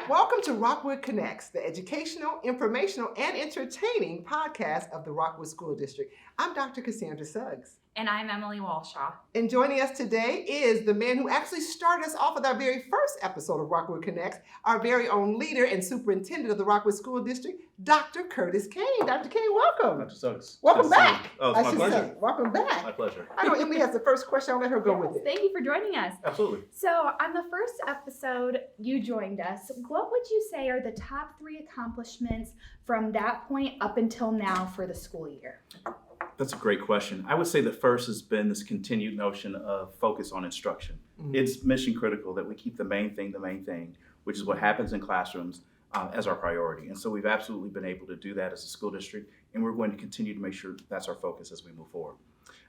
Welcome to Rockwood Connects, the educational, informational, and entertaining podcast of the Rockwood School District. I'm Dr. Cassandra Suggs. And I'm Emily Walshaw. And joining us today is the man who actually started us off with our very first episode of Rockwood Connects, our very own leader and superintendent of the Rockwood School District, Dr. Curtis Cain. Dr. Cain, welcome. Dr. Suggs. Welcome back. Oh, it's my pleasure. Welcome back. My pleasure. I know Emily has the first question. I'll let her go with it. Thank you for joining us. Absolutely. So, on the first episode, you joined us. What would you say are the top 3 accomplishments from that point up until now for the school year? That's a great question. I would say the first has been this continued notion of focus on instruction. Mm-hmm. It's mission critical that we keep the main thing, which is what happens in classrooms, as our priority. And so we've absolutely been able to do that as a school district, and we're going to continue to make sure that's our focus as we move forward.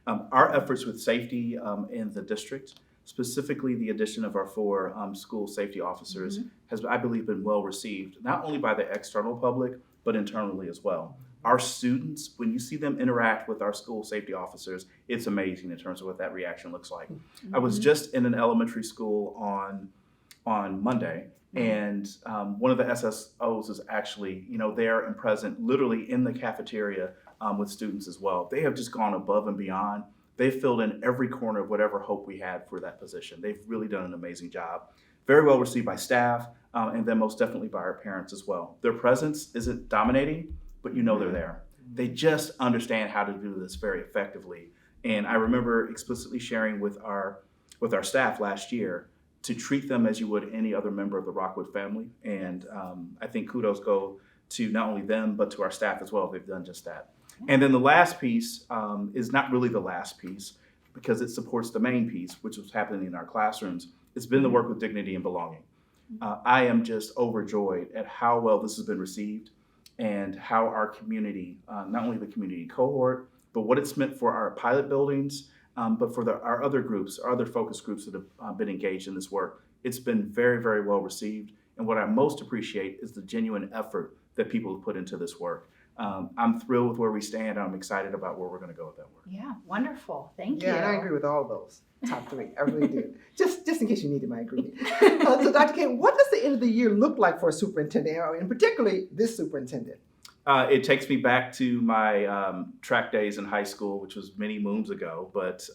Our efforts with safety in the district, specifically the addition of our 4 school safety officers, has, I believe, been well received, not only by the external public, but internally as well. Our students, when you see them interact with our school safety officers, it's amazing in terms of what that reaction looks like. I was just in an elementary school on Monday, and one of the SSOs is actually, there and present, literally in the cafeteria with students as well. They have just gone above and beyond. They've filled in every corner of whatever hope we had for that position. They've really done an amazing job. Very well received by staff, and then most definitely by our parents as well. Their presence isn't dominating, but they're there. They just understand how to do this very effectively. And I remember explicitly sharing with our staff last year to treat them as you would any other member of the Rockwood family. And I think kudos go to not only them, but to our staff as well. They've done just that. And then the last piece is not really the last piece, because it supports the main piece, which was happening in our classrooms. It's been the work with dignity and belonging. I am just overjoyed at how well this has been received, and how our community, not only the community cohort, but what it's meant for our pilot buildings, but for our other groups, our other focus groups that have been engaged in this work. It's been very, very well received. And what I most appreciate is the genuine effort that people have put into this work. I'm thrilled with where we stand. I'm excited about where we're going to go with that work. Yeah, wonderful. Thank you. Yeah, and I agree with all of those top 3. I really do. Just in case you needed my agreement. So, Dr. Cain, what does the end of the year look like for a superintendent, and particularly this superintendent? It takes me back to my track days in high school, which was many moons ago, but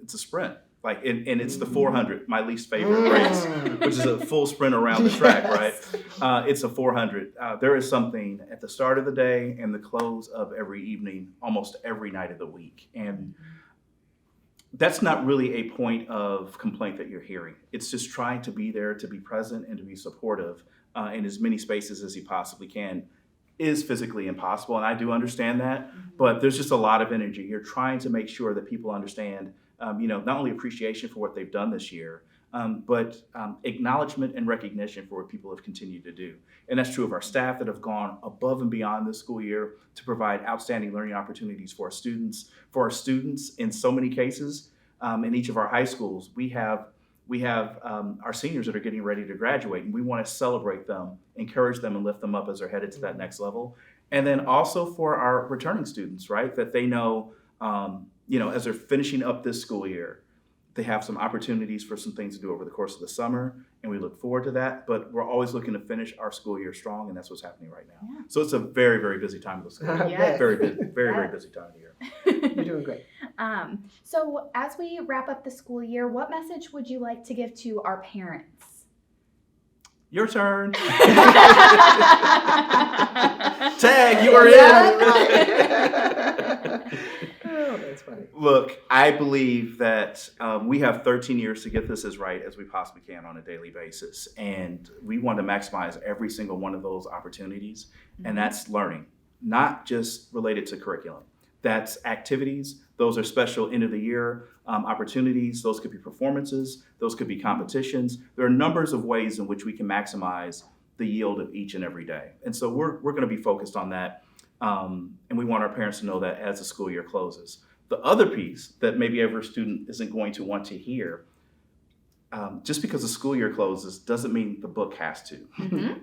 it's a sprint. And it's the 400, my least favorite race, which is a full sprint around the track, right? It's a 400. There is something at the start of the day and the close of every evening, almost every night of the week. And that's not really a point of complaint that you're hearing. It's just trying to be there, to be present, and to be supportive in as many spaces as you possibly can is physically impossible. And I do understand that, but there's just a lot of energy. You're trying to make sure that people understand not only appreciation for what they've done this year, but acknowledgement and recognition for what people have continued to do. And that's true of our staff that have gone above and beyond this school year to provide outstanding learning opportunities for our students in so many cases. In each of our high schools, we have our seniors that are getting ready to graduate, and we want to celebrate them, encourage them, and lift them up as they're headed to that next level. And then also for our returning students, right, that they know, as they're finishing up this school year, they have some opportunities for some things to do over the course of the summer, and we look forward to that. But we're always looking to finish our school year strong, and that's what's happening right now. Yeah. So it's a very, very busy time of the school year. Yes. Very busy, very busy time of the year. You're doing great. So as we wrap up the school year, what message would you like to give to our parents? Your turn. Tag, you are in. Oh, that's funny. Look, I believe that we have 13 years to get this as right as we possibly can on a daily basis. And we want to maximize every single one of those opportunities. And that's learning, not just related to curriculum. That's activities. Those are special end of the year opportunities. Those could be performances. Those could be competitions. There are numbers of ways in which we can maximize the yield of each and every day. And so we're going to be focused on that. And we want our parents to know that as the school year closes. The other piece that maybe every student isn't going to want to hear, just because the school year closes doesn't mean the book has to.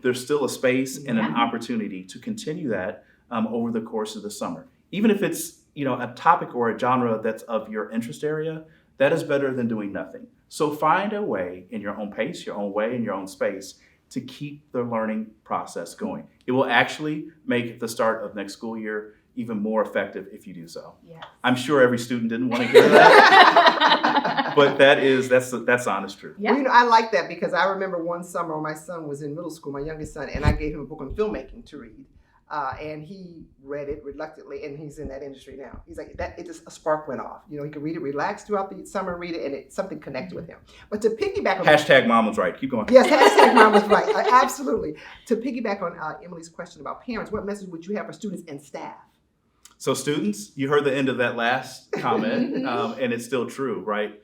There's still a space and an opportunity to continue that over the course of the summer. Even if it's a topic or a genre that's of your interest area, that is better than doing nothing. So find a way in your own pace, your own way, in your own space, to keep the learning process going. It will actually make the start of next school year even more effective if you do so. Yes. I'm sure every student didn't want to hear that, but that's the honest truth. Yeah. Well, I like that because I remember one summer when my son was in middle school, my youngest son, and I gave him a book on filmmaking to read. And he read it reluctantly, and he's in that industry now. He's like, it just, a spark went off. He could read it, relax throughout the summer, read it, and something connected with him. But to piggyback on Hashtag mom was right. Keep going. Yes, hashtag mom was right. Absolutely. To piggyback on Emily's question about parents, what message would you have for students and staff? So students, you heard the end of that last comment, and it's still true, right?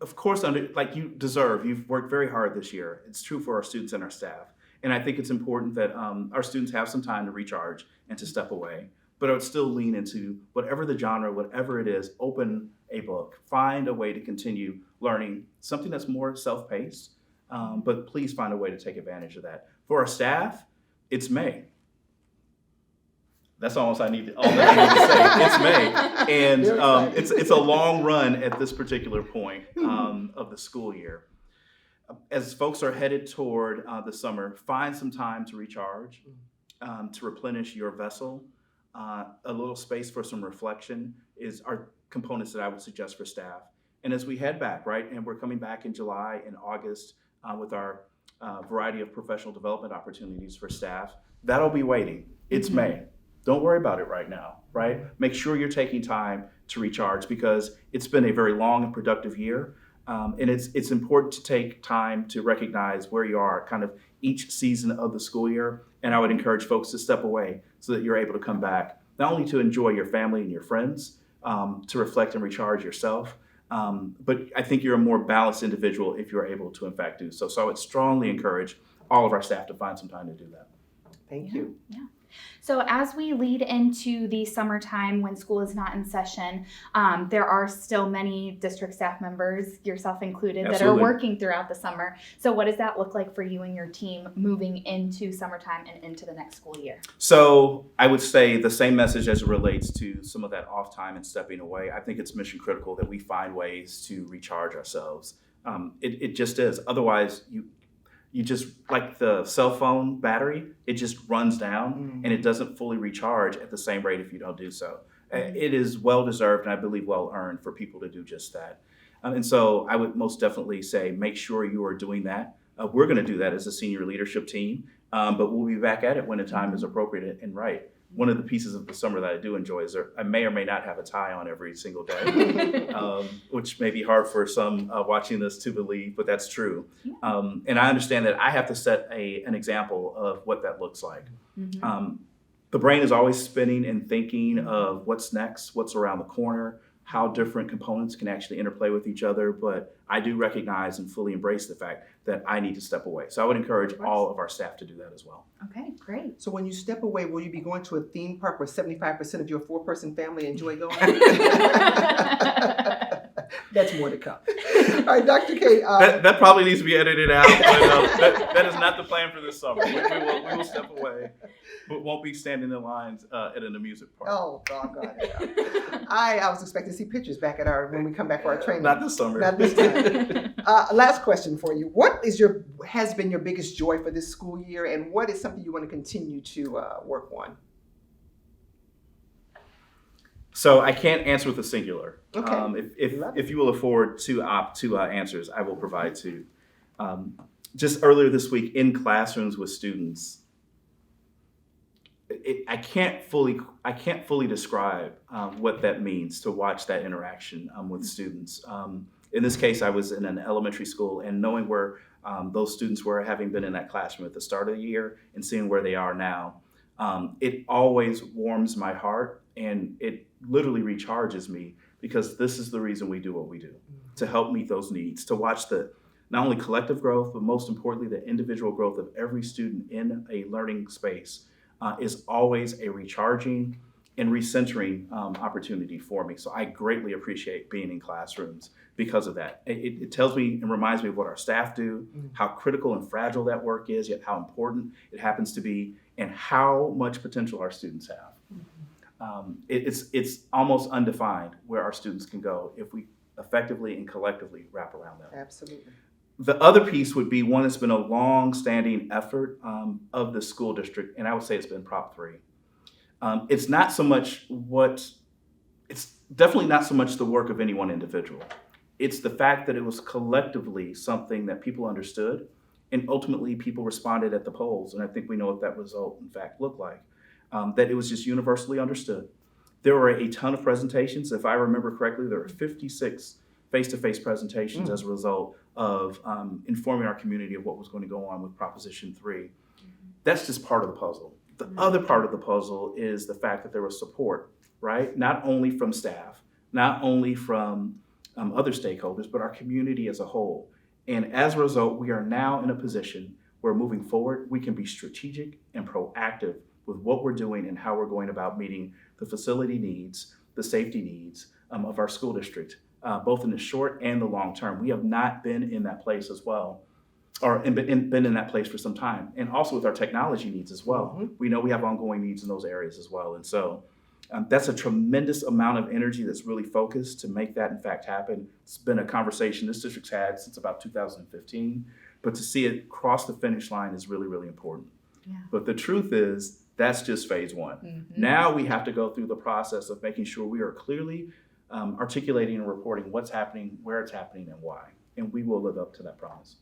Of course, like you deserve, you've worked very hard this year. It's true for our students and our staff. And I think it's important that our students have some time to recharge and to step away. But I would still lean into whatever the genre, whatever it is, open a book. Find a way to continue learning something that's more self-paced, but please find a way to take advantage of that. For our staff, it's May. That's all I need to say. It's May. And it's a long run at this particular point of the school year. As folks are headed toward the summer, find some time to recharge, to replenish your vessel. A little space for some reflection are components that I would suggest for staff. And as we head back, right, and we're coming back in July and August with our variety of professional development opportunities for staff, that'll be waiting. It's May. Don't worry about it right now, right? Make sure you're taking time to recharge because it's been a very long and productive year. And it's important to take time to recognize where you are kind of each season of the school year. And I would encourage folks to step away so that you're able to come back, not only to enjoy your family and your friends, to reflect and recharge yourself, but I think you're a more balanced individual if you're able to in fact do so. So I would strongly encourage all of our staff to find some time to do that. Thank you. Yeah. So as we lead into the summertime when school is not in session, there are still many district staff members, yourself included, that are working throughout the summer. So what does that look like for you and your team moving into summertime and into the next school year? So I would say the same message as it relates to some of that off time and stepping away. I think it's mission critical that we find ways to recharge ourselves. It just is. Otherwise, you just, like the cell phone battery, it just runs down and it doesn't fully recharge at the same rate if you don't do so. It is well deserved and I believe well earned for people to do just that. And so I would most definitely say make sure you are doing that. We're going to do that as a senior leadership team, but we'll be back at it when the time is appropriate and right. One of the pieces of the summer that I do enjoy is I may or may not have a tie on every single day, which may be hard for some watching this to believe, but that's true. And I understand that I have to set an example of what that looks like. The brain is always spinning and thinking of what's next, what's around the corner, how different components can actually interplay with each other. But I do recognize and fully embrace the fact that I need to step away. So I would encourage all of our staff to do that as well. Okay, great. So when you step away, will you be going to a theme park where 75% of your 4-person family enjoy going? That's more to come. All right, Dr. K. That probably needs to be edited out, but that is not the plan for this summer. We will step away, but won't be standing in lines at an amusement park. Oh, doggone it. I was expecting to see pictures back at when we come back for our training. Not this summer. Not this time. Last question for you. What has been your biggest joy for this school year, and what is something you want to continue to work on? So I can't answer with a singular. Okay. If you will afford two answers, I will provide two. Just earlier this week in classrooms with students, I can't fully describe what that means to watch that interaction with students. In this case, I was in an elementary school, and knowing where those students were, having been in that classroom at the start of the year and seeing where they are now, it always warms my heart and it literally recharges me, because this is the reason we do what we do, to help meet those needs, to watch the not only collective growth, but most importantly, the individual growth of every student in a learning space is always a recharging and recentering opportunity for me. So I greatly appreciate being in classrooms because of that. It tells me and reminds me of what our staff do, how critical and fragile that work is, yet how important it happens to be, and how much potential our students have. It's almost undefined where our students can go if we effectively and collectively wrap around them. Absolutely. The other piece would be one that's been a long-standing effort of the school district, and I would say it's been Prop 3. It's not so much it's definitely not so much the work of any one individual. It's the fact that it was collectively something that people understood, and ultimately people responded at the polls, and I think we know what that result in fact looked like, that it was just universally understood. There were a ton of presentations. If I remember correctly, there were 56 face-to-face presentations as a result of informing our community of what was going to go on with Proposition 3. That's just part of the puzzle. The other part of the puzzle is the fact that there was support, right? Not only from staff, not only from other stakeholders, but our community as a whole. And as a result, we are now in a position where moving forward, we can be strategic and proactive with what we're doing and how we're going about meeting the facility needs, the safety needs of our school district, both in the short and the long term. We have not been in that place as well, or been in that place for some time. And also with our technology needs as well. We know we have ongoing needs in those areas as well. And so that's a tremendous amount of energy that's really focused to make that in fact happen. It's been a conversation this district's had since about 2015, but to see it cross the finish line is really, really important. Yeah. But the truth is, that's just phase one. Now we have to go through the process of making sure we are clearly articulating and reporting what's happening, where it's happening, and why. And we will live up to that promise.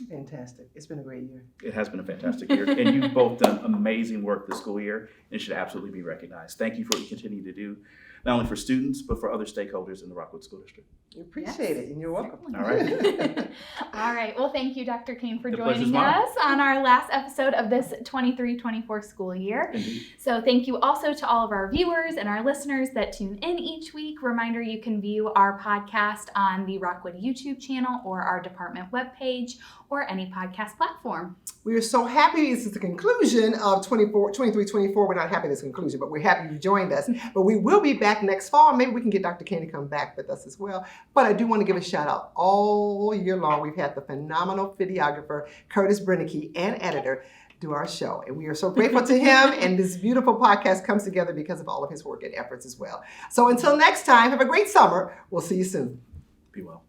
Fantastic. It's been a great year. It has been a fantastic year. And you've both done amazing work this school year and should absolutely be recognized. Thank you for what you continue to do, not only for students, but for other stakeholders in the Rockwood School District. We appreciate it, and you're welcome. All right. All right. Well, thank you, Dr. Cain, for The pleasure's joining mine. us on our last episode of this 23-24 school year. Indeed. So thank you also to all of our viewers and our listeners that tune in each week. Reminder, you can view our podcast on the Rockwood YouTube channel or our department webpage or any podcast platform. We are so happy this is the conclusion of 23-24. We're not happy this is the conclusion, but we're happy you joined us. But we will be back next fall. Maybe we can get Dr. Cain to come back with us as well. But I do want to give a shout out. All year long, we've had the phenomenal videographer, Curtis Brennicky, and editor do our show. And we are so grateful to him. And this beautiful podcast comes together because of all of his work and efforts as well. So until next time, have a great summer. We'll see you soon. Be well.